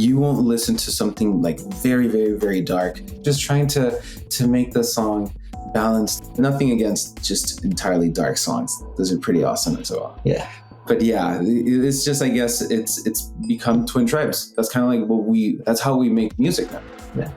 you won't listen to something like very, very, very dark. Just trying to make the song balanced. Nothing against just entirely dark songs. Those are pretty awesome as well. Yeah. But yeah, it's just, I guess it's become Twin Tribes. That's kind of like that's how we make music now. Yeah.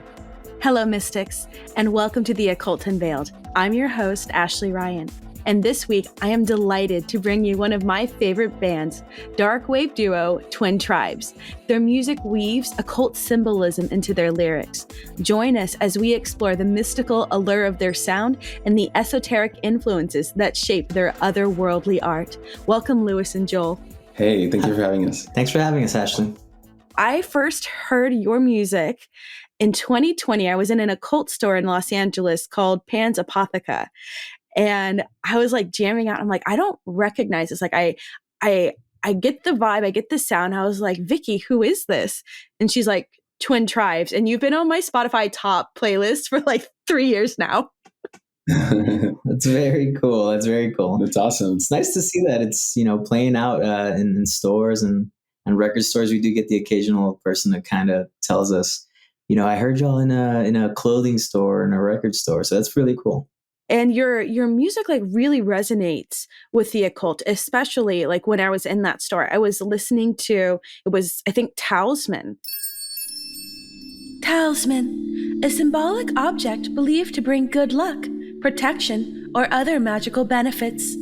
Hello, Mystics, and welcome to the Occult Unveiled. I'm your host, Ashley Ryan. And this week, I am delighted to bring you one of my favorite bands, dark wave duo Twin Tribes. Their music weaves occult symbolism into their lyrics. Join us as we explore the mystical allure of their sound and the esoteric influences that shape their otherworldly art. Welcome, Lewis and Joel. Hey, thank you for having us. Thanks for having us, Ashley. I first heard your music in 2020. I was in an occult store in Los Angeles called Pan's Apotheca. And I was like jamming out. I'm like, I don't recognize this. Like, I get the vibe. I get the sound. I was like, Vicky, who is this? And she's like, Twin Tribes. And you've been on my Spotify top playlist for like 3 years now. That's very cool. That's very cool. That's awesome. It's nice to see that it's, playing out in stores and record stores. We do get the occasional person that kind of tells us, I heard y'all in a clothing store and a record store. So that's really cool. And your music like really resonates with the occult, especially like when I was in that store. I was listening to, I think, Talisman. Talisman, a symbolic object believed to bring good luck, protection, or other magical benefits.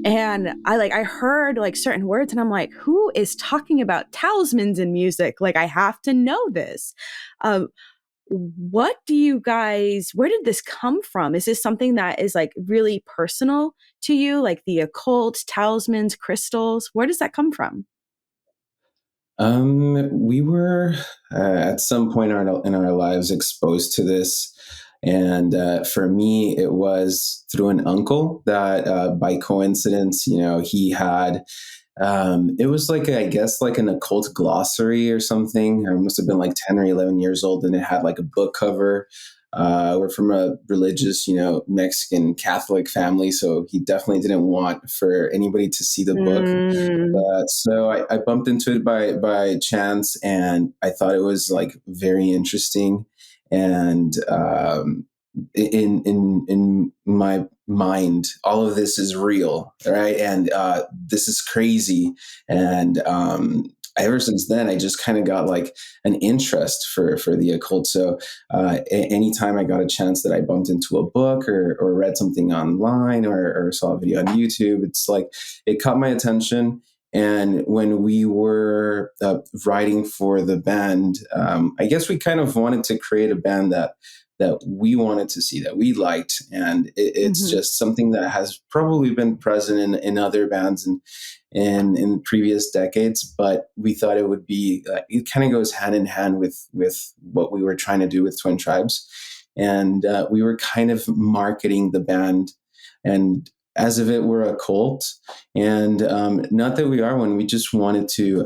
And I heard like certain words and I'm like, who is talking about talismans in music? Like, I have to know this. What do you guys, where did this come from? Is this something that is like really personal to you? Like the occult, talismans, crystals, where does that come from? We were at some point in our lives exposed to this. And for me, it was through an uncle that by coincidence, he had, it was like, I guess like an occult glossary or something. I must have been like 10 or 11 years old, and it had like a book cover. We're from a religious, Mexican Catholic family. So he definitely didn't want for anybody to see the book. So I bumped into it by chance, and I thought it was like very interesting. And in my mind, all of this is real, right? And this is crazy. And ever since then, I just kind of got like an interest for the occult. So anytime I got a chance that I bumped into a book or read something online or saw a video on YouTube, it's like it caught my attention. And when we were writing for the band, I guess we kind of wanted to create a band that we wanted to see, that we liked. And it's just something that has probably been present in other bands and in previous decades. But we thought it would be, it kind of goes hand in hand with what we were trying to do with Twin Tribes. And we were kind of marketing the band and as if it were a cult. And not that we are one, we just wanted to,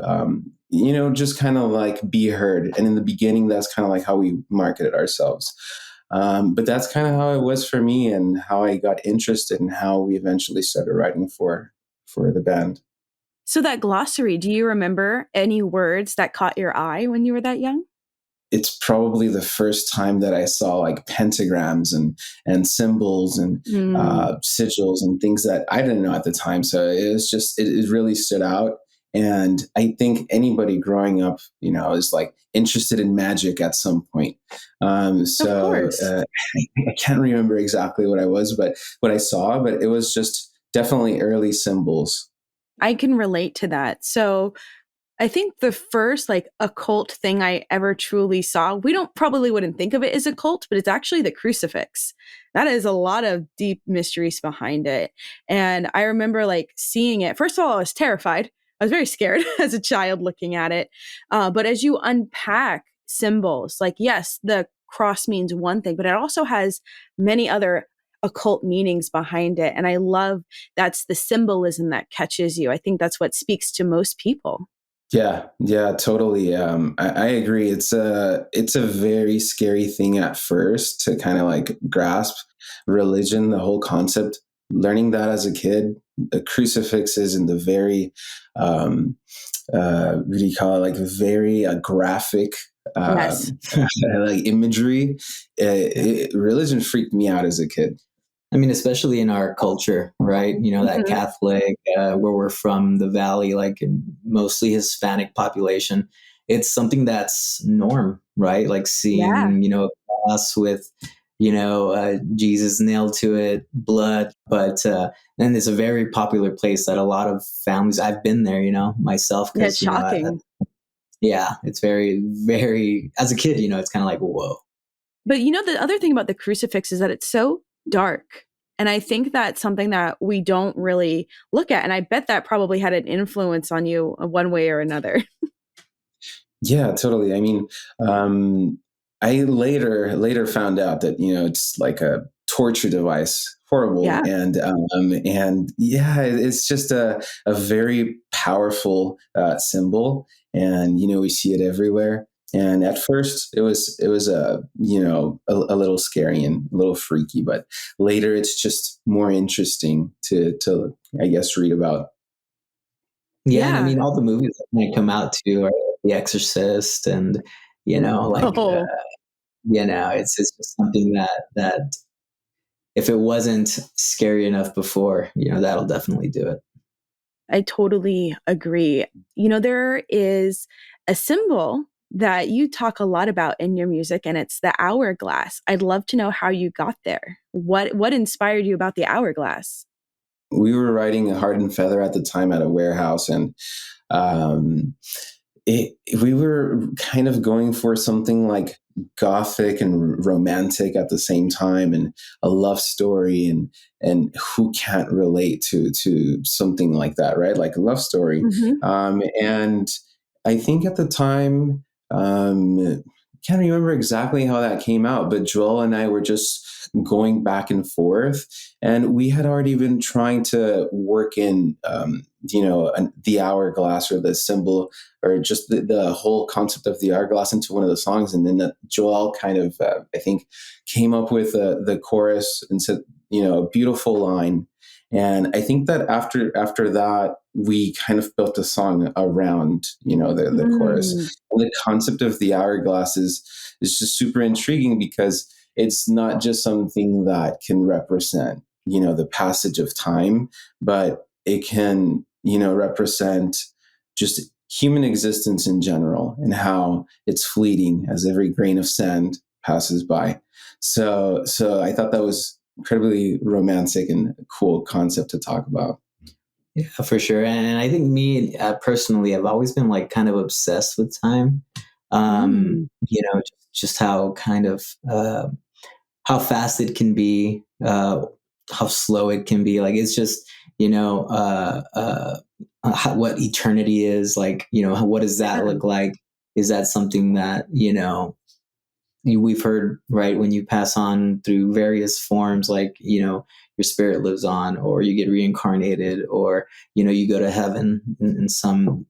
just kind of like be heard. And in the beginning, that's kind of like how we marketed ourselves. But that's kind of how it was for me and how I got interested in how we eventually started writing for the band. So that glossary, do you remember any words that caught your eye when you were that young? It's probably the first time that I saw like pentagrams and symbols and sigils and things that I didn't know at the time. So it was just, it really stood out. And I think anybody growing up, is like interested in magic at some point. I can't remember exactly what I saw, but it was just definitely early symbols. I can relate to that. So I think the first like occult thing I ever truly saw, wouldn't think of it as a cult, but it's actually the crucifix. That is a lot of deep mysteries behind it. And I remember like seeing it. First of all, I was terrified. I was very scared as a child looking at it. But as you unpack symbols, like, yes, the cross means one thing, but it also has many other occult meanings behind it. And I love that's the symbolism that catches you. I think that's what speaks to most people. Yeah, totally. I agree. It's a very scary thing at first to kind of like grasp religion, the whole concept. Learning that as a kid, the crucifix is in the very what do you call it, like very graphic Yes. like imagery. Religion freaked me out as a kid. I mean, especially in our culture, right? You know, that Mhm. Catholic, where we're from, the Valley, like mostly Hispanic population, it's something that's norm, right? Like Yeah. seeing, you know, a cross with, you know, Jesus nailed to it, blood. But and it's a very popular place that a lot of families, I've been there, you know, myself, Yeah, it's because, you know, shocking. yeah, it's very, very, as a kid, you know, it's kind of like, whoa. But you know, the other thing about the crucifix is that it's so dark. And I think that's something that we don't really look at. And I bet that probably had an influence on you one way or another. Yeah, totally. I mean, I later found out that it's like a torture device, horrible, Yeah. and yeah, it's just a very powerful symbol, and we see it everywhere. And at first, it was a little scary and a little freaky, but later it's just more interesting to I guess read about. Yeah, and I Yeah. mean, all the movies that might come out too are The Exorcist, and you know, like Oh, you know, it's just something that if it wasn't scary enough before, you know, that'll definitely do it. I totally agree. You know, there is a symbol that you talk a lot about in your music, and it's the hourglass. I'd love to know how you got there. What inspired you about the hourglass? We were writing Heart and Feather at the time at a warehouse, and um, we were kind of going for something like gothic and romantic at the same time, and a love story, and who can't relate to something like that, right? Like a love story. Mhm. And I think at the time, can't remember exactly how that came out, but Joel and I were just going back and forth, and we had already been trying to work in the hourglass, or the symbol, or just the whole concept of the hourglass, into one of the songs. And then Joel kind of, I think, came up with the chorus and said, a beautiful line. And I think that after that, we kind of built a song around, the chorus. Mm. And the concept of the hourglass is just super intriguing, because it's not just something that can represent, the passage of time, but it can, represent just human existence in general, and how it's fleeting as every grain of sand passes by. So I thought that was incredibly romantic and a cool concept to talk about. Yeah, for sure. And I think me personally, I've always been like kind of obsessed with time. Mm. You know, just how kind of how fast it can be, how slow it can be. Like it's just, you know, what eternity is like. You know, what does that Yeah. look like? Is that something that we've heard, right, when you pass on through various forms, like your spirit lives on, or you get reincarnated, or you go to heaven in some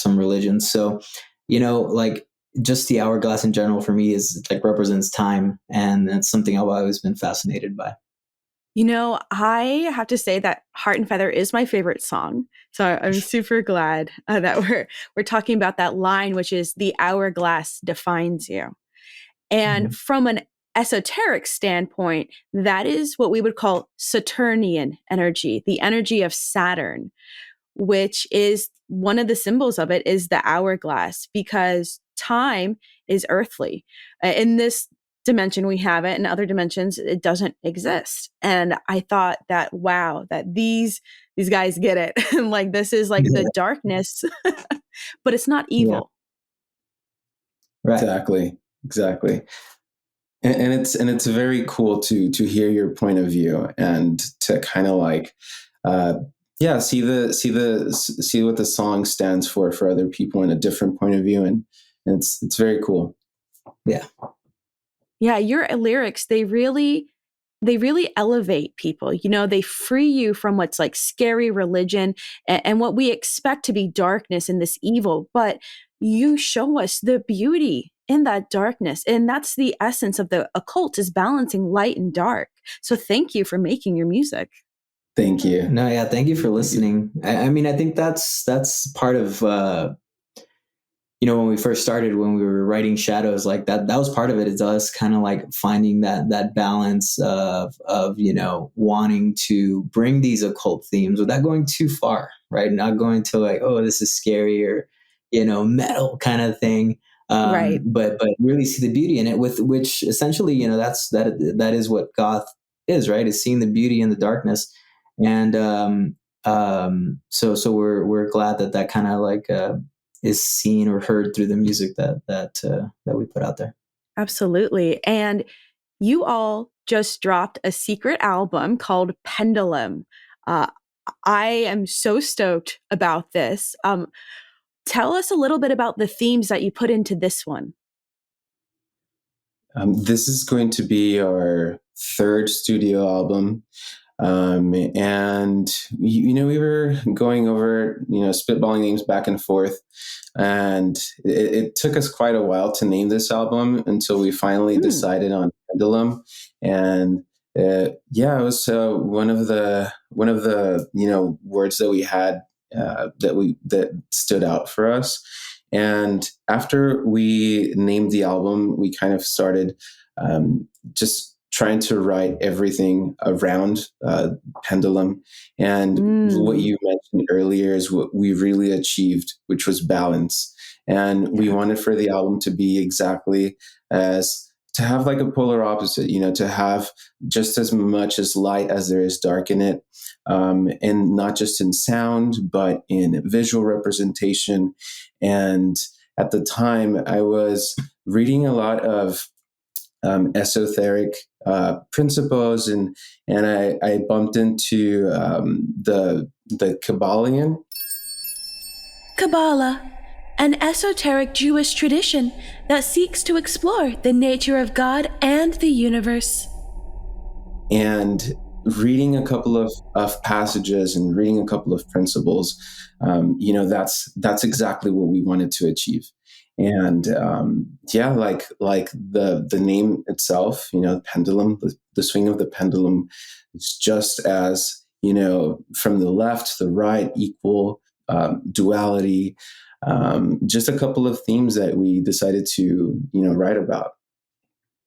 religions. So like just the hourglass in general for me is like represents time, and that's something I've always been fascinated by. You know, I have to say that Heart and Feather is my favorite song. So I'm super glad that we're talking about that line, which is the hourglass defines you. And Mhm. from an esoteric standpoint, that is what we would call Saturnian energy, the energy of Saturn, which is one of the symbols of it is the hourglass, because time is earthly. In this dimension we have it, in other dimensions it doesn't exist. And I thought that, wow, that these guys get it. And like this is like the darkness, but it's not Yeah, evil. right. Exactly. And it's very cool to hear your point of view, and to kind of like uh yeah, see what the song stands for other people in a different point of view, and it's very cool. Yeah. Yeah, your lyrics, they really elevate people. You know, they free you from what's like scary religion and what we expect to be darkness and this evil, but you show us the beauty in that darkness. And that's the essence of the occult, is balancing light and dark. So thank you for making your music. Thank you. No, yeah, thank you for listening. I mean, I think that's part of when we first started, when we were writing Shadows, like that was part of it. It's us kind of like finding that balance of wanting to bring these occult themes without going too far, right? Not going to like, oh, this is scary or metal kind of thing. Right. But really see the beauty in it, with which essentially, that is what goth is, right? Is seeing the beauty in the darkness. And so we're glad that kind of like is seen or heard through the music that we put out there. Absolutely. And you all just dropped a secret album called Pendulum. Uh, I am so stoked about this. Tell us a little bit about the themes that you put into this one. This is going to be our third studio album. And we were going over, spitballing names back and forth, and it took us quite a while to name this album until we finally decided on Pendulum. And it was one of the words that we had that stood out for us. And after we named the album, we kind of started just trying to write everything around Pendulum. And what you mentioned earlier is what we really achieved, which was balance. And we wanted for the album to be exactly to have like a polar opposite, to have just as much as light as there is dark in it. And not just in sound, but in visual representation. And at the time, I was reading a lot of esoteric principles, and I bumped into the Kabbalion. Kabbalah, an esoteric Jewish tradition that seeks to explore the nature of God and the universe. And reading a couple of passages and reading a couple of principles, that's exactly what we wanted to achieve. And like the name itself, pendulum, the swing of the pendulum, it's just as from the left to the right, equal duality. Just a couple of themes that we decided to write about.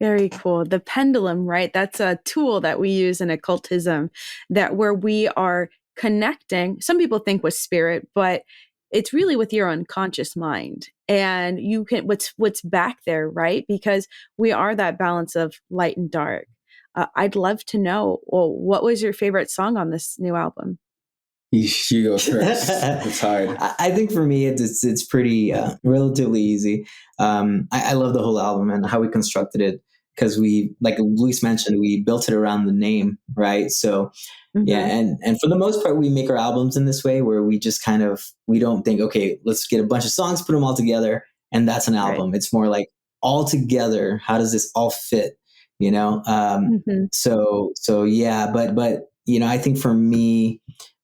Very cool. The pendulum, right? That's a tool that we use in occultism, that where we are connecting. Some people think with spirit, but it's really with your unconscious mind. And you can what's back there, right? Because we are that balance of light and dark. I'd love to know, well, what was your favorite song on this new album? You go first. It's hard. I think for me, it's pretty relatively easy. I love the whole album and how we constructed it, because we, like Luis mentioned, we built it around the name, right? So yeah, and for the most part, we make our albums in this way, where we just we don't think, okay, let's get a bunch of songs, put them all together, and that's an album. Right. It's more like, all together, how does this all fit? So yeah, but I think for me,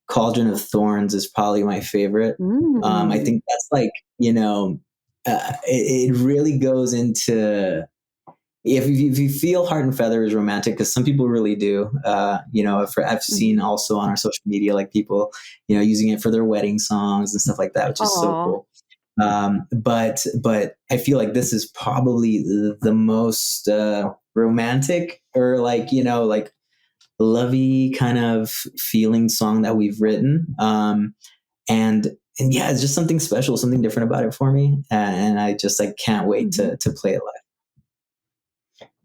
Cauldron of Thorns is probably my favorite. I think that's like, it really goes into, if you feel Heart and Feather is romantic, because some people really do. I've seen also on our social media, like people, using it for their wedding songs and stuff like that, which is so cool. But I feel like this is probably the most romantic, or like lovey kind of feeling song that we've written. And yeah, it's just something special, something different about it for me. And I just can't wait to play it live.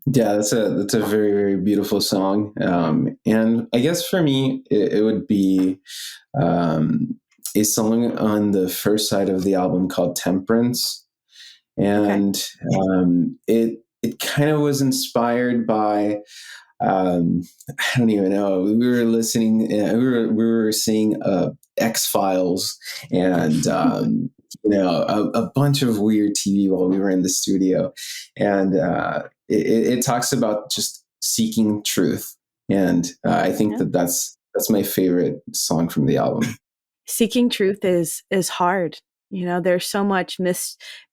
Yeah, that's a very, very beautiful song. And I guess for me, it would be a song on the first side of the album called Temperance. And it kind of was inspired by, I don't even know. We were listening. We were seeing X-Files and a bunch of weird TV while we were in the studio, and it talks about just seeking truth. And I think that's my favorite song from the album. Seeking truth is hard. There's so much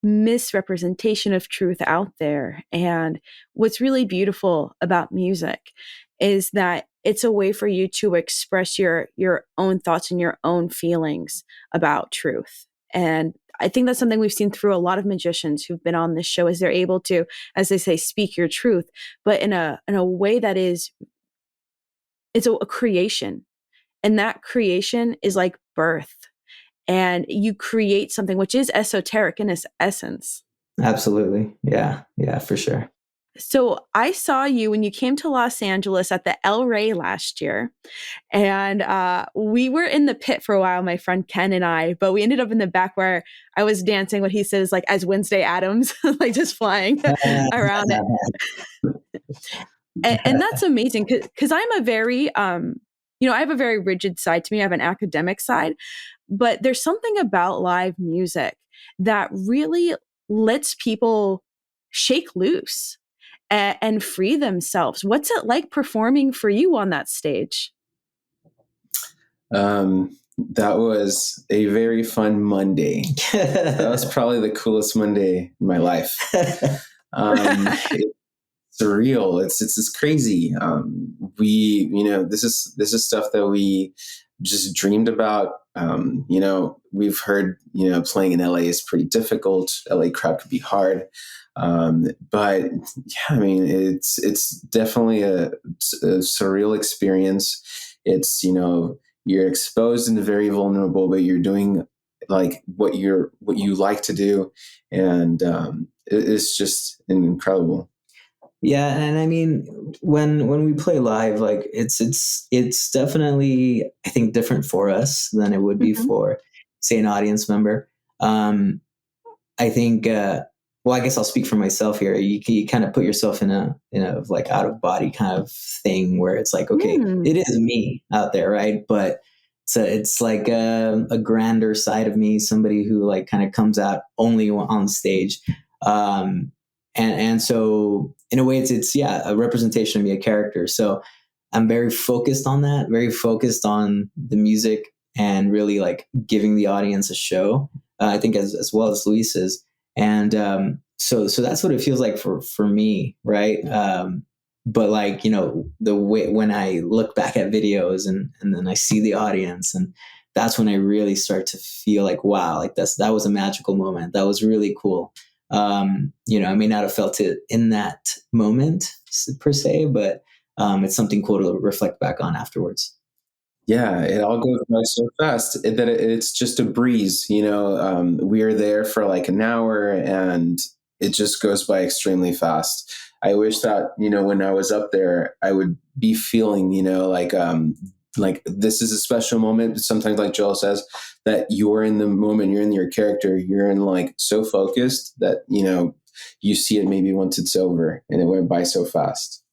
misrepresentation of truth out there. And what's really beautiful about music is that it's a way for you to express your own thoughts and your own feelings about truth. And I think that's something we've seen through a lot of magicians who've been on this show, is they're able to, as they say, speak your truth, but in a way that is, it's a creation. And that creation is like birth. And you create something which is esoteric in its essence. Absolutely. Yeah. Yeah, for sure. So I saw you when you came to Los Angeles at the El Rey last year. And we were in the pit for a while, my friend Ken and I, but we ended up in the back where I was dancing what he says, like as Wednesday Addams, like just flying around it. And that's amazing because I'm a very, I have a very rigid side to me. I have an academic side, but there's something about live music that really lets people shake loose and free themselves. What's it like performing for you on that stage? That was a very fun Monday. That was probably the coolest Monday in my life. It's surreal. It's crazy. This is stuff that we just dreamed about. We've heard, playing in LA is pretty difficult. LA crowd could be hard. But yeah, I mean, it's definitely a surreal experience. It's, you're exposed and very vulnerable, but you're doing like what you like to do. And, it's just incredible. Yeah, and I mean, when we play live, like it's definitely, I think, different for us than it would be for, say, an audience member. I think, well, I guess I'll speak for myself here. You kind of put yourself in a like out of body kind of thing where it's like, okay, it is me out there, right? But it's like a grander side of me, somebody who like kind of comes out only on stage. And so in a way it's a representation of me, a character. So I'm very focused on that, very focused on the music and really like giving the audience a show. I think as well as Luis is. And so that's what it feels like for me, right? But like, the way when I look back at videos and then I see the audience, and that's when I really start to feel like, wow, like that was a magical moment. That was really cool. I may not have felt it in that moment per se, but it's something cool to reflect back on afterwards. Yeah, it all goes by so fast that it's just a breeze. We are there for like an hour and it just goes by extremely fast. I wish that, when I was up there, I would be feeling, like this is a special moment. But sometimes, like Joel says, that you're in the moment, you're in your character, you're in like so focused that, you see it maybe once it's over, and it went by so fast.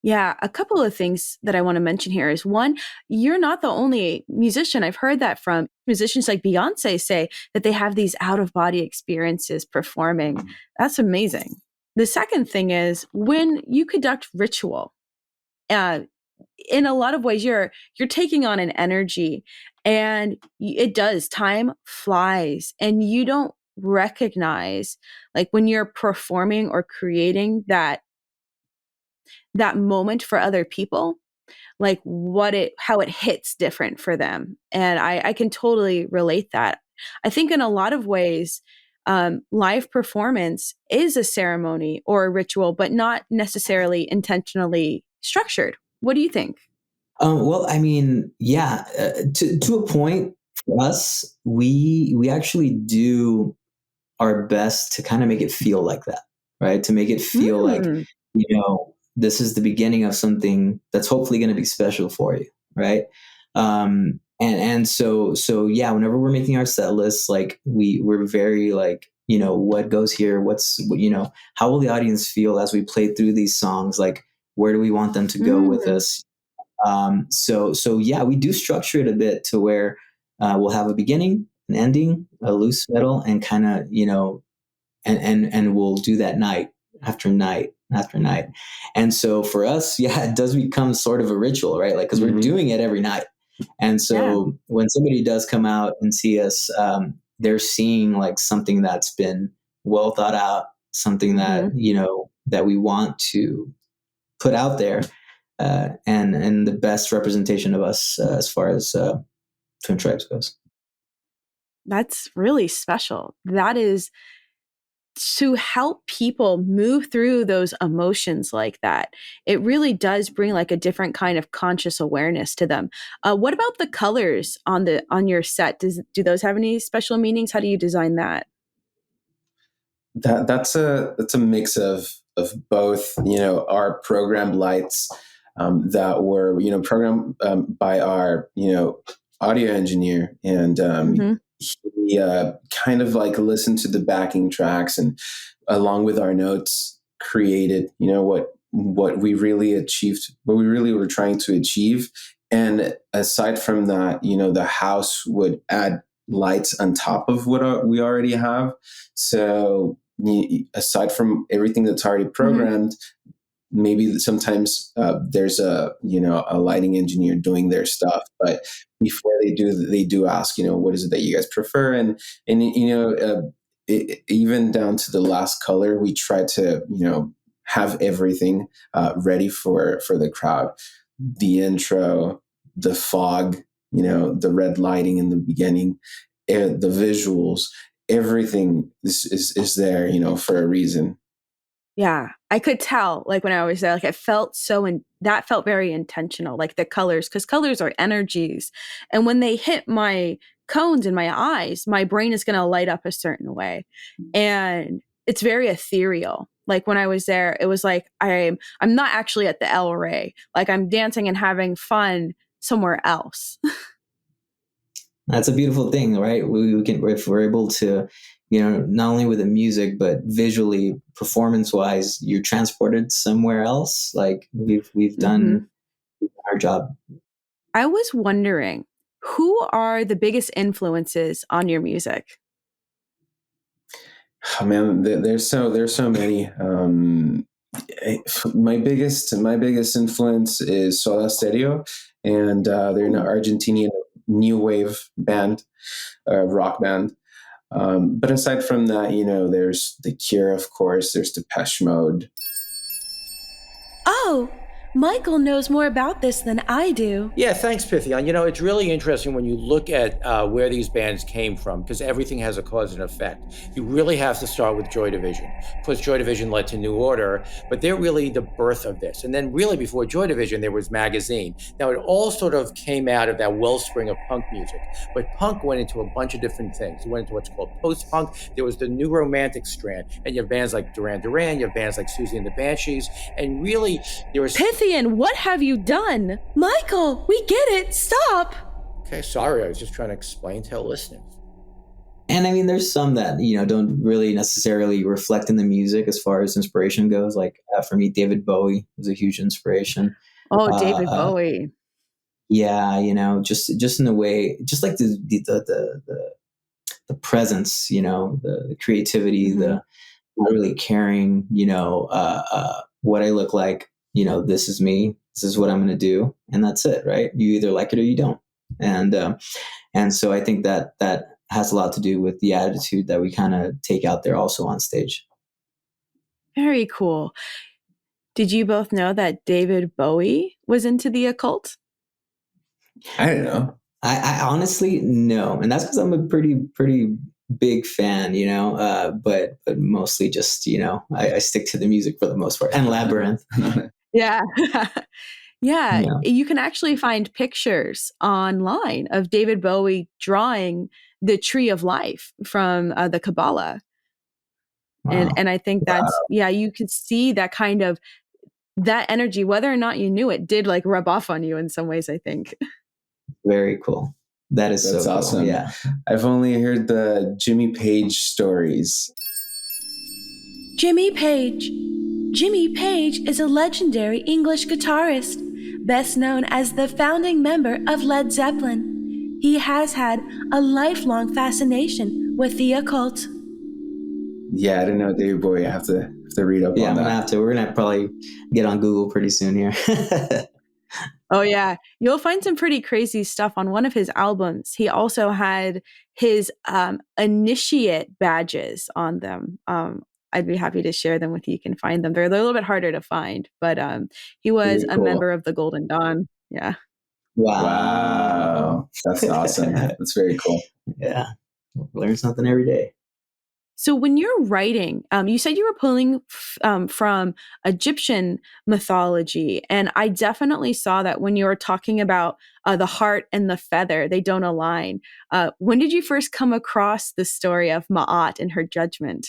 Yeah, a couple of things that I want to mention here is one, you're not the only musician. I've heard that from musicians like Beyonce say that they have these out of body experiences performing. That's amazing. The second thing is when you conduct ritual, in a lot of ways you're taking on an energy, and it does, time flies and you don't recognize, like when you're performing or creating that moment for other people, like how it hits different for them. And I can totally relate that. I think in a lot of ways, live performance is a ceremony or a ritual, but not necessarily intentionally structured. What do you think? Well, I mean, yeah, to a point for us, we actually do our best to kind of make it feel like that, right? To make it feel like, this is the beginning of something that's hopefully going to be special for you, right? And so yeah, whenever we're making our set lists, like we're very like, what goes here? How will the audience feel as we play through these songs? Like, where do we want them to go with us? So yeah, we do structure it a bit to where we'll have a beginning, an ending, a loose middle, and kind of, and we'll do that night after night after night. And so for us, yeah, it does become sort of a ritual, right? Like, because we're doing it every night. And so when somebody does come out and see us, they're seeing like something that's been well thought out, something that, that we want to put out there. and the best representation of us as far as Twin Tribes goes. That's really special. That is to help people move through those emotions like that. It really does bring like a different kind of conscious awareness to them. What about the colors on your set? Do those have any special meanings? How do you design that? That's a mix of both. Our program lights that were programmed by our audio engineer, and Mm-hmm. he kind of like listened to the backing tracks, and along with our notes created what we really achieved, what we really were trying to achieve. And aside from that, the house would add lights on top of what we already have. So aside from everything that's already Mm-hmm. programmed, maybe sometimes there's a lighting engineer doing their stuff, but before they do ask, what is it that you guys prefer? And even down to the last color, we try to have everything ready for the crowd. The intro, the fog, the red lighting in the beginning, the visuals, everything is there, for a reason. Yeah, I could tell, like, when I was there, like, it felt that felt very intentional, like, the colors, because colors are energies, and when they hit my cones in my eyes, my brain is gonna light up a certain way, and it's very ethereal. Like, when I was there, it was like, I'm not actually at the El Rey, like, I'm dancing and having fun somewhere else. That's a beautiful thing, right? We can, if we're able to, not only with the music, but visually, performance-wise, you're transported somewhere else. Like we've Mhm. done our job. I was wondering, who are the biggest influences on your music? Oh, man, there's so many. My biggest influence is Soda Stereo, and they're an Argentinian new wave band, rock band. But aside from that, there's The Cure, of course. There's Depeche Mode. Oh, Michael knows more about this than I do. Yeah, thanks, Pythion. It's really interesting when you look at where these bands came from, because everything has a cause and effect. You really have to start with Joy Division. Of course, Joy Division led to New Order, but they're really the birth of this. And then really before Joy Division, there was Magazine. Now, it all sort of came out of that wellspring of punk music, but punk went into a bunch of different things. It went into what's called post-punk. There was the new romantic strand, and you have bands like Duran Duran, you have bands like Susie and the Banshees, and really there was... Pythian, what have you done? Michael, we get it. Stop. Okay, sorry, I was just trying to explain to our listeners. And I mean, there's some that, don't really necessarily reflect in the music as far as inspiration goes. Like for me, David Bowie was a huge inspiration. Oh, David Bowie. Yeah, just in a way, just like the presence, the creativity, Mm-hmm. the not really caring, what I look like, this is me, this is what I'm going to do. And that's it. Right. You either like it or you don't. And so I think that has a lot to do with the attitude that we kind of take out there also on stage. Very cool. Did you both know that David Bowie was into the occult? I don't know. I honestly no, and that's because I'm a pretty big fan, but mostly just I stick to the music for the most part, and Labyrinth. Yeah. Yeah, Yeah. you can actually find pictures online of David Bowie drawing the tree of life from the Kabbalah. Wow. And I think that's, yeah, you could see that kind of, that energy, whether or not you knew it, did like rub off on you in some ways, I think. Very cool. That's so cool. Awesome. Yeah. I've only heard the Jimmy Page stories. Jimmy Page. Jimmy Page is a legendary English guitarist, best known as the founding member of Led Zeppelin. He has had a lifelong fascination with the occult. Yeah, I don't know, David Bowie. I have to read up Yeah, on I'm that. we're gonna probably get on Google pretty soon here. Oh, yeah. You'll find some pretty crazy stuff on one of his albums. He also had his initiate badges on them. I'd be happy to share them with you. You can find them. They're a little bit harder to find, but he was Very a cool. member of the Golden Dawn. Yeah. Wow. That's awesome. That's very cool. Yeah. Learn something every day. So when you're writing, you said you were pulling from Egyptian mythology, and I definitely saw that when you were talking about the heart and the feather, they don't align. When did you first come across the story of Ma'at and her judgment?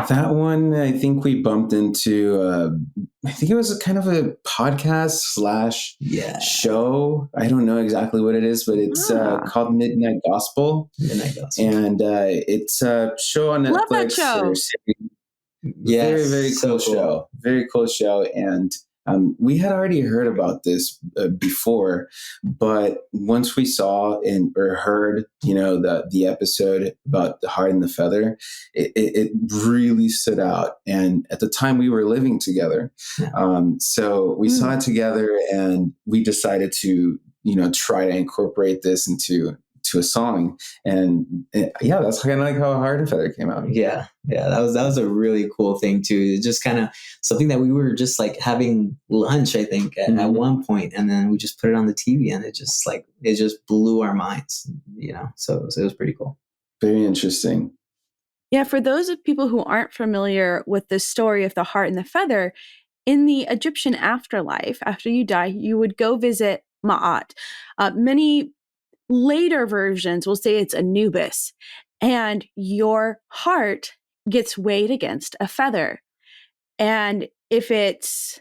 That one, I think we bumped into, I think it was a kind of a podcast slash show. I don't know exactly what it is, but it's called Midnight Gospel. Midnight Gospel. And it's a show on Netflix. Love that show. Yes, Very, very cool show. Very cool show. And we had already heard about this before, but once we saw or heard, the episode about the heart and the feather, it really stood out. And at the time we were living together, so we saw it together, and we decided to, try to incorporate this into a song. And that's kind of like how Heart and Feather came out. Yeah, that was a really cool thing too. It's just kind of something that we were just like having lunch, I think, at one point, and then we just put it on the TV, and it just blew our minds, So it was pretty cool. Very interesting. Yeah, for those of people who aren't familiar with the story of the heart and the feather, in the Egyptian afterlife, after you die, you would go visit Ma'at. Many later versions will say it's Anubis, and your heart gets weighed against a feather. And if it's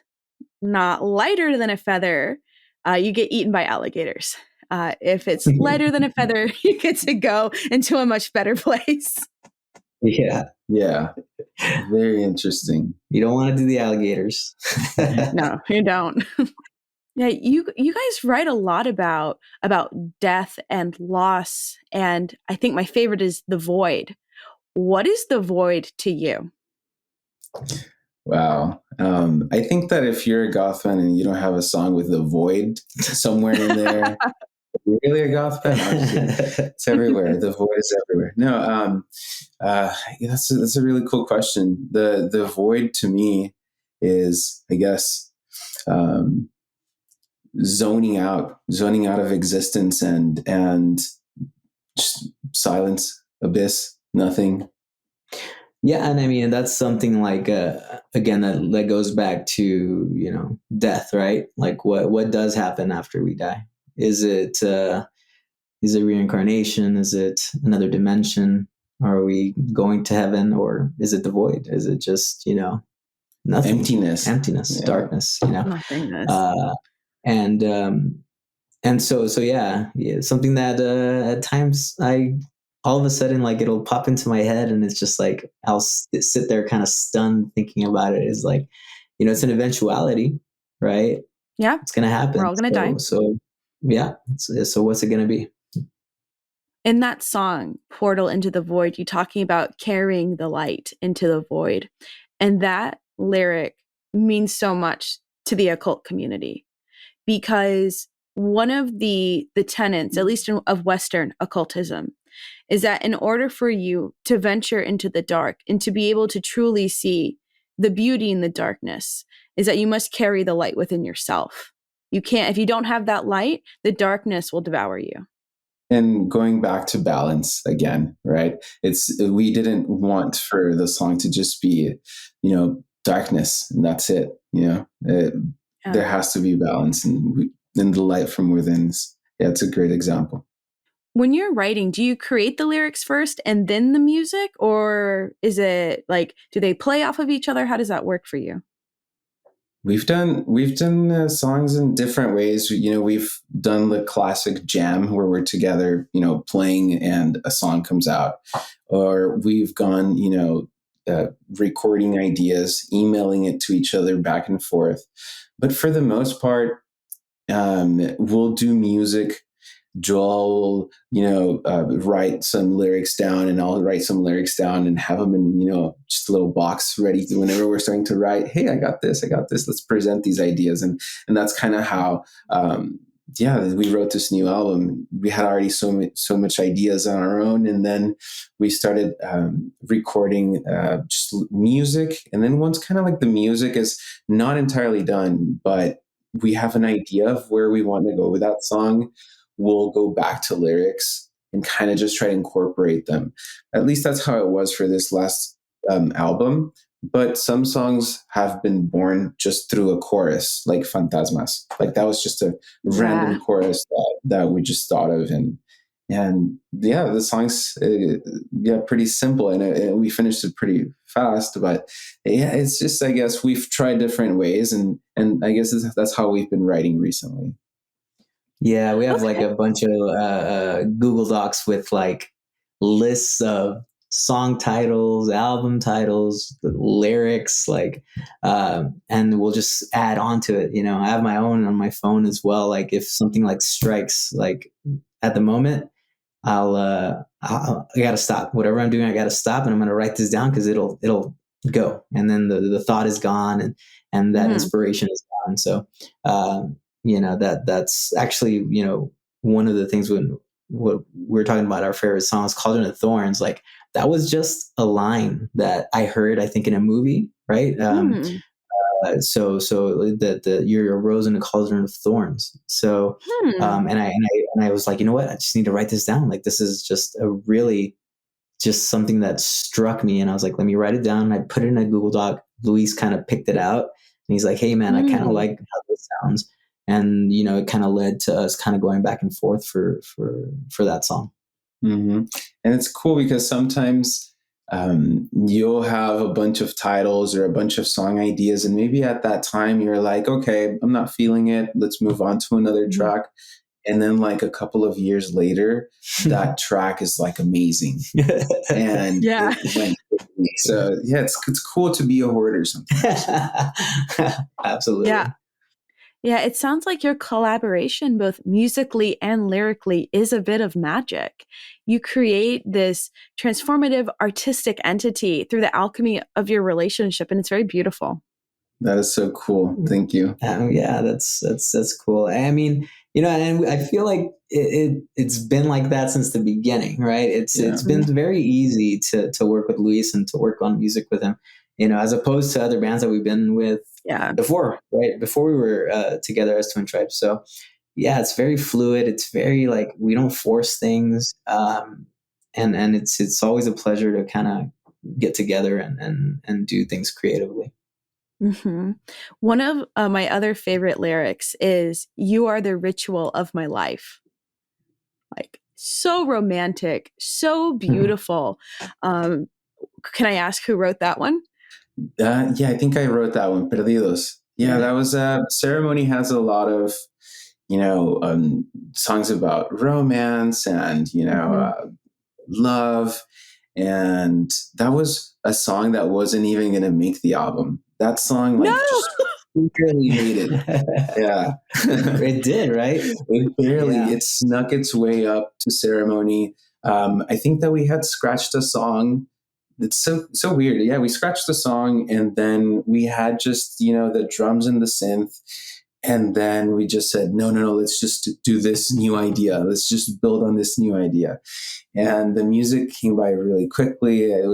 not lighter than a feather, you get eaten by alligators. If it's lighter than a feather, you get to go into a much better place. Yeah. Very interesting. You don't want to do the alligators. No, you don't. Yeah, you guys write a lot about death and loss, and I think my favorite is the void. What is the void to you? Wow. I think that if you're a goth fan and you don't have a song with the void somewhere in there, you're really a goth fan. It's everywhere. The void is everywhere. No, that's a really cool question. The void to me is, I guess, zoning out of existence and just silence, abyss, nothing. Yeah, and I mean that's something like again that goes back to death, right? Like what does happen after we die? Is it reincarnation? Is it another dimension? Are we going to heaven, or is it the void? Is it just nothing? Emptiness, darkness. Nothingness. And so something that at times all of a sudden, like, it'll pop into my head, and it's just like I'll sit there kind of stunned thinking about it. Is like, it's an eventuality, right? Yeah, it's gonna happen. We're all gonna die. So yeah. So what's it gonna be? In that song, Portal into the Void, you're talking about carrying the light into the void, and that lyric means so much to the occult community, because one of the tenets, at least of Western occultism, is that in order for you to venture into the dark and to be able to truly see the beauty in the darkness, is that you must carry the light within yourself. You can't, if you don't have that light, the darkness will devour you. And going back to balance again, right? We didn't want for the song to just be, darkness, and that's it. There has to be balance, and the light from within. It's a great example. When you're writing, do you create the lyrics first and then the music, or is it like, do they play off of each other? How does that work for you? We've done songs in different ways. We've done the classic jam where we're together, playing, and a song comes out, or we've gone, recording ideas, emailing it to each other back and forth. But for the most part, we'll do music. Joel will, write some lyrics down, and I'll write some lyrics down and have them in, just a little box ready to, whenever we're starting to write, hey, I got this, let's present these ideas. And that's kind of how, yeah, we wrote this new album. We had already so much ideas on our own, and then we started recording just music. And then once kind of like the music is not entirely done, but we have an idea of where we want to go with that song, we'll go back to lyrics and kind of just try to incorporate them. At least that's how it was for this last album. But some songs have been born just through a chorus, like Fantasmas. Like that was just a Yeah. random chorus that we just thought of, and yeah, the song's yeah, pretty simple, and we finished it pretty fast. But yeah, it's just, I guess we've tried different ways, and I guess that's how we've been writing recently. Yeah, we have like Okay. a bunch of Google Docs with like lists of song titles, album titles, the lyrics, like, and we'll just add on to it. You know, I have my own on my phone as well. Like if something like strikes, like at the moment, I gotta stop. Whatever I'm doing, I gotta stop, and I'm gonna write this down because it'll go, and then the thought is gone, and that Mhm. inspiration is gone. So, that's actually, one of the things when what we are talking about our favorite songs, Cauldron of Thorns, like that was just a line that I heard, I think, in a movie, right? Hmm. So the you're a rose in a cauldron of thorns. So, Hmm. and I was like, you know what? I just need to write this down. Like this is just a really just something that struck me, and I was like, let me write it down. And I put it in a Google Doc. Luis kind of picked it out, and he's like, hey man, I kind of Hmm. like how this sounds, and it kind of led to us kind of going back and forth for that song. Hmm. And it's cool because sometimes you'll have a bunch of titles or a bunch of song ideas, and maybe at that time you're like, okay, I'm not feeling it. Let's move on to another Mhm. track. And then, like a couple of years later, that track is like amazing, and Yeah. it went with me. So yeah, it's cool to be a hoarder sometimes. Yeah. Absolutely. Yeah. It sounds like your collaboration, both musically and lyrically, is a bit of magic. You create this transformative artistic entity through the alchemy of your relationship, and it's very beautiful. That is so cool. Thank you. Yeah, that's cool. I mean, and I feel like it's been like that since the beginning, right? Yeah. It's been very easy to work with Luis and to work on music with him, as opposed to other bands that we've been with Yeah. before, right? Before we were together as Twin Tribes. So yeah, it's very fluid. It's very like we don't force things, and it's always a pleasure to kind of get together and do things creatively. Hmm. One of my other favorite lyrics is "You are the ritual of my life." Like so romantic, so beautiful. Um, can I ask who wrote that one? Yeah, I think I wrote that one, Perdidos. Yeah, Yeah. that was Ceremony has a lot of, you know, songs about romance and, Hmm. love. And that was a song that wasn't even going to make the album. That song, No. like, just barely made it. Yeah. It did, right? It barely, Yeah. it snuck its way up to Ceremony. I think that we had scratched a song. It's so weird. Yeah, we scratched the song, and then we had just, the drums and the synth, and then we just said, no, let's just do this new idea. Let's just build on this new idea. And the music came by really quickly. I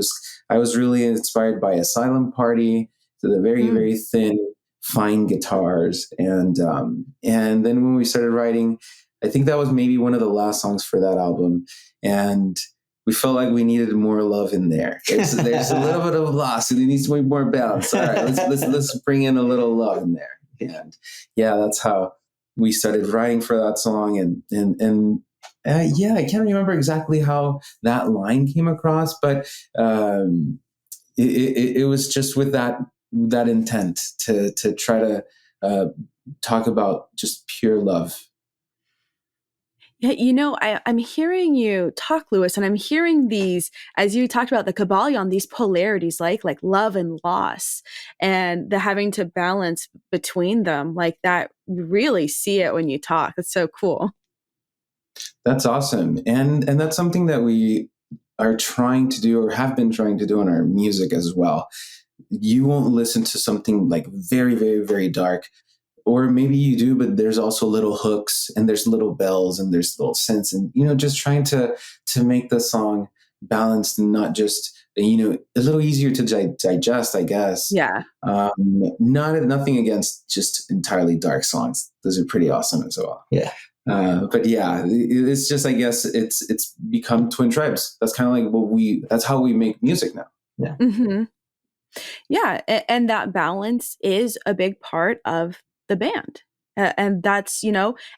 was really inspired by Asylum Party, to the very, Mm. very thin, fine guitars. And then when we started writing, I think that was maybe one of the last songs for that album. And we felt like we needed more love in there. There's a little bit of loss, and it needs to be more balance. All right, let's bring in a little love in there. And yeah, that's how we started writing for that song. And yeah, I can't remember exactly how that line came across, but it was just with that intent to try to uh, talk about just pure love. Yeah, I'm hearing you talk, Lewis, and I'm hearing these, as you talked about the Kabbalion, these polarities, like love and loss, and the having to balance between them, like that. You really see it when you talk. It's so cool. That's awesome, and that's something that we are trying to do or have been trying to do in our music as well. You won't listen to something like very, very, very dark or maybe you do, but there's also little hooks and there's little bells and there's little synths, and just trying to make the song balanced and not just a little easier to digest, I guess. Yeah. Nothing against just entirely dark songs; those are pretty awesome as well. Yeah. But yeah, it's just, I guess it's become Twin Tribes. That's kind of like that's how we make music now. Yeah. Mm-hmm. Yeah. And that balance is a big part of the band. And that's,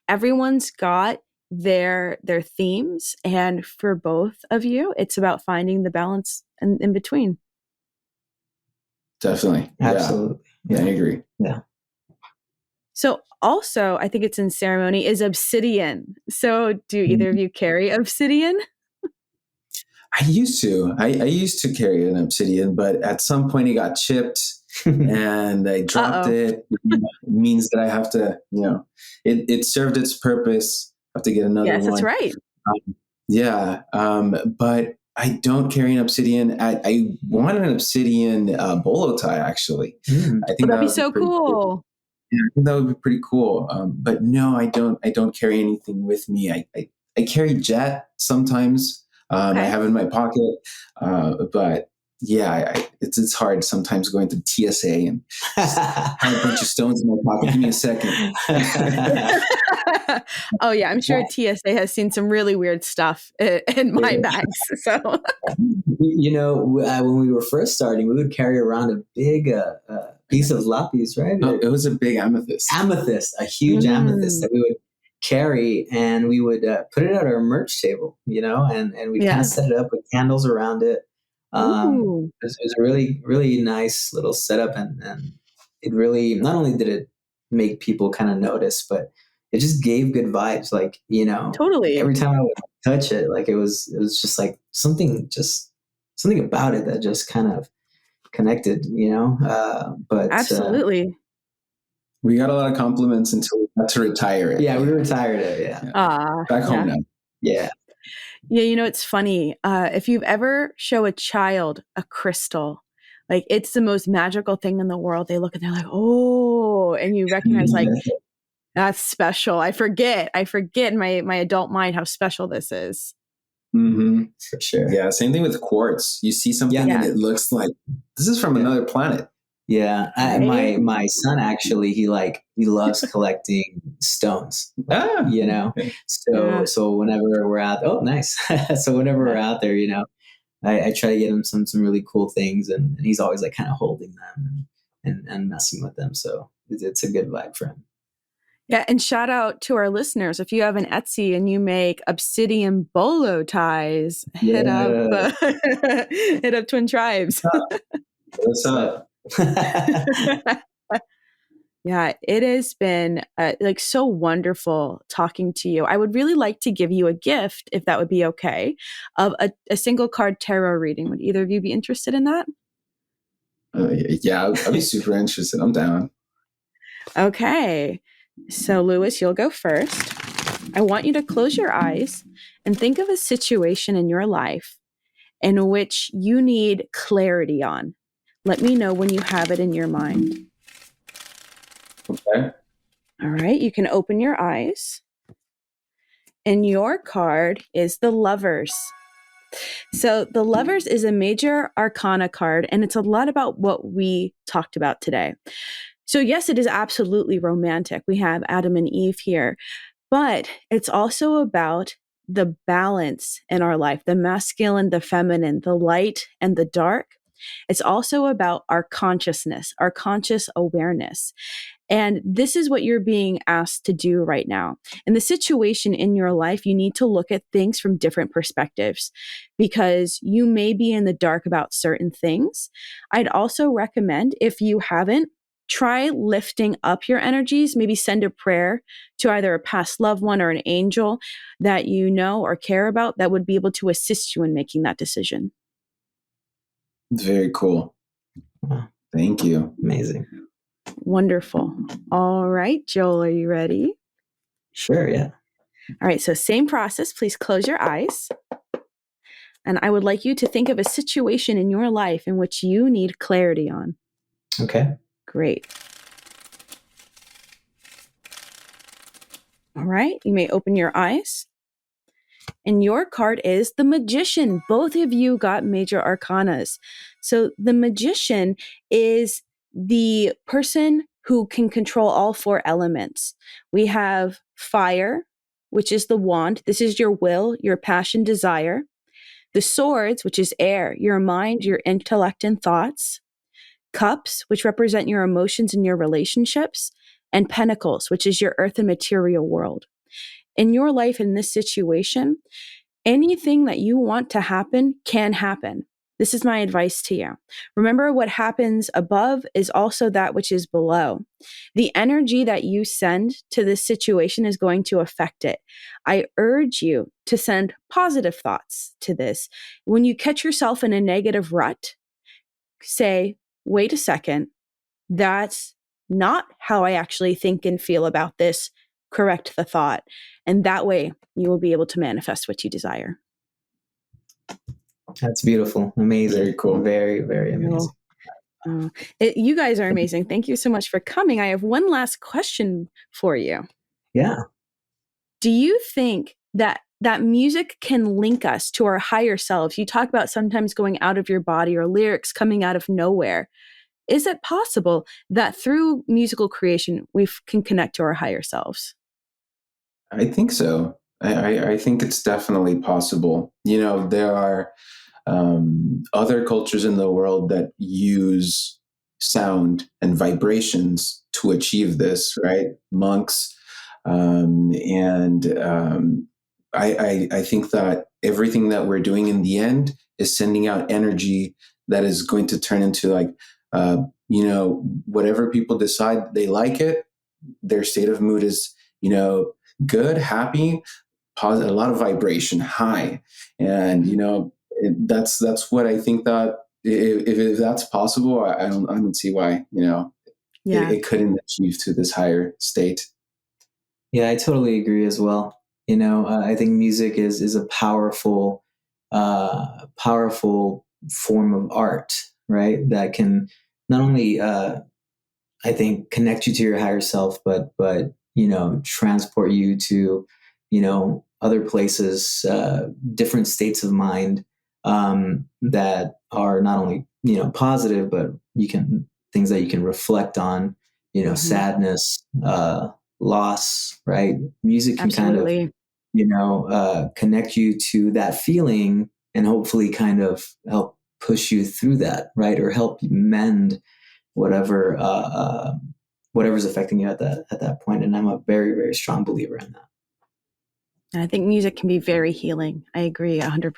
everyone's got their themes. And for both of you, it's about finding the balance in between. Definitely. Absolutely. Yeah, I agree. Yeah. So also, I think it's in ceremony, is obsidian. So do either of you carry obsidian? I used to. I used to carry an obsidian, but at some point it got chipped and I dropped it. It means that I have to, it served its purpose. I have to get another one. Yes, that's right. But I don't carry an obsidian. I wanted an obsidian bolo tie, actually. I think that'd be so cool. Yeah, I think that would be pretty cool. But no, I don't carry anything with me. I carry jet sometimes. I have it in my pocket, but yeah, it's hard sometimes going to TSA and have a bunch of stones in my pocket. Give me a second. Oh yeah, I'm sure TSA has seen some really weird stuff in my bags. So, when we were first starting, we would carry around a big piece of lapis, right? Oh, it was a big amethyst. A huge amethyst that we would carry, and we would put it at our merch table, and we kind of set it up with candles around it. It was a really, really nice little setup, and it really, not only did it make people kind of notice, but it just gave good vibes. Like, totally. Every time I would touch it, like it was just like something about it that just kind of connected, but absolutely. We got a lot of compliments until we had to retire it. Yeah, we retired it. Yeah. Back home now. Yeah. Yeah, it's funny. If you've ever show a child a crystal, like it's the most magical thing in the world. They look and they're like, oh, and you recognize like, that's special. I forget in my adult mind how special this is. Mm-hmm. For sure. Yeah, same thing with quartz. You see something and it looks like this is from another planet. Yeah, my son actually he loves collecting stones. So whenever we're out, so whenever we're out there, I try to get him some really cool things, and he's always like kind of holding them and messing with them. So it's a good vibe for him. Yeah, and shout out to our listeners. If you have an Etsy and you make obsidian bolo ties, hit up Twin Tribes. What's up? Yeah, it has been so wonderful talking to you. I would really like to give you a gift, if that would be okay, of a single card tarot reading. Would either of you be interested in that? Yeah, I'd be super interested. I'm down. Okay. So, Lewis, you'll go first. I want you to close your eyes and think of a situation in your life in which you need clarity on. Let me know when you have it in your mind. Okay. All right. You can open your eyes. And your card is the Lovers. So the Lovers is a major arcana card, and it's a lot about what we talked about today. So yes, it is absolutely romantic. We have Adam and Eve here, but it's also about the balance in our life, the masculine, the feminine, the light and the dark. It's also about our consciousness, our conscious awareness. And this is what you're being asked to do right now. In the situation in your life, you need to look at things from different perspectives because you may be in the dark about certain things. I'd also recommend, if you haven't, try lifting up your energies. Maybe send a prayer to either a past loved one or an angel that you know or care about that would be able to assist you in making that decision. Very cool. Thank you. Amazing. Wonderful. All right, Joel, are you ready? Sure, yeah. All right, so same process. Please close your eyes. And I would like you to think of a situation in your life in which you need clarity on. Okay. Great. All right, you may open your eyes. And your card is the Magician. Both of you got major arcanas. So the Magician is the person who can control all four elements. We have fire, which is the wand. This is your will, your passion, desire. The swords, which is air, your mind, your intellect, and thoughts. Cups, which represent your emotions and your relationships. And pentacles, which is your earth and material world. In your life, in this situation, anything that you want to happen can happen. This is my advice to you. Remember, what happens above is also that which is below. The energy that you send to this situation is going to affect it. I urge you to send positive thoughts to this. When you catch yourself in a negative rut, say, wait a second, that's not how I actually think and feel about this. Correct the thought. And that way you will be able to manifest what you desire. That's beautiful. Amazing. Very cool. Very, very amazing. You guys are amazing. Thank you so much for coming. I have one last question for you. Yeah. Do you think that music can link us to our higher selves? You talk about sometimes going out of your body or lyrics coming out of nowhere. Is it possible that through musical creation, we can connect to our higher selves? I think so. I think it's definitely possible. There are other cultures in the world that use sound and vibrations to achieve this, right? Monks. I think that everything that we're doing in the end is sending out energy that is going to turn into whatever people decide they like it. Their state of mood is, good, happy, positive, a lot of vibration, high. And, that's what I think that if that's possible, I don't see why, it couldn't achieve to this higher state. Yeah, I totally agree as well. I think music is a powerful form of art, right? That can not only, I think, connect you to your higher self, but transport you to, other places, different states of mind that are not only, positive, but things that you can reflect on, sadness, loss, right? Music can Absolutely. kind of, connect you to that feeling and hopefully kind of help push you through that, right? Or help you mend whatever's affecting you at that point. And I'm a very, very strong believer in that. I think music can be very healing. I agree 100%.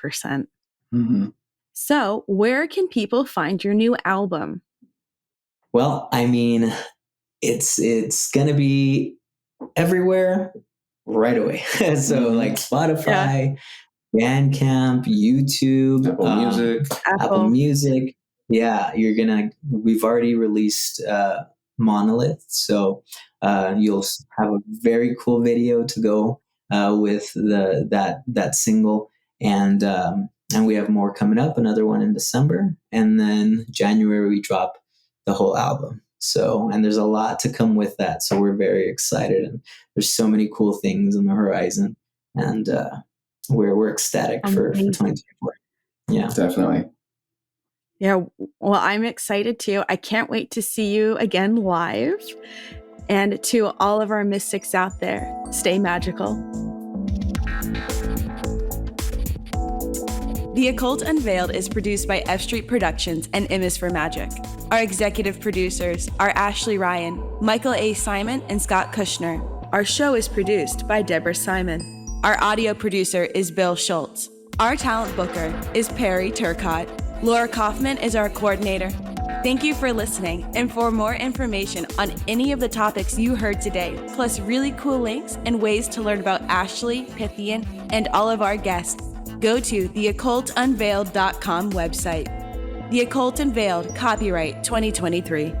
Mm-hmm. So where can people find your new album? Well, I mean, it's going to be everywhere right away. So like Spotify, Bandcamp, YouTube, Apple Music. Yeah, we've already released Monolith. So you'll have a very cool video to go with that single. And we have more coming up, another one in December. And then January, we drop the whole album. So, and there's a lot to come with that. So we're very excited, and there's so many cool things on the horizon. And we're ecstatic for 2024. Yeah, definitely. Yeah, well, I'm excited too. I can't wait to see you again live. And to all of our mystics out there, stay magical. The Occult Unveiled is produced by F Street Productions and M is for Magic. Our executive producers are Ashley Ryan, Michael A. Simon, and Scott Kushner. Our show is produced by Deborah Simon. Our audio producer is Bill Schultz. Our talent booker is Perry Turcott. Laura Kaufman is our coordinator. Thank you for listening, and for more information on any of the topics you heard today, plus really cool links and ways to learn about Ashley, Pythian, and all of our guests, go to theoccultunveiled.com website. The Occult Unveiled, copyright 2023.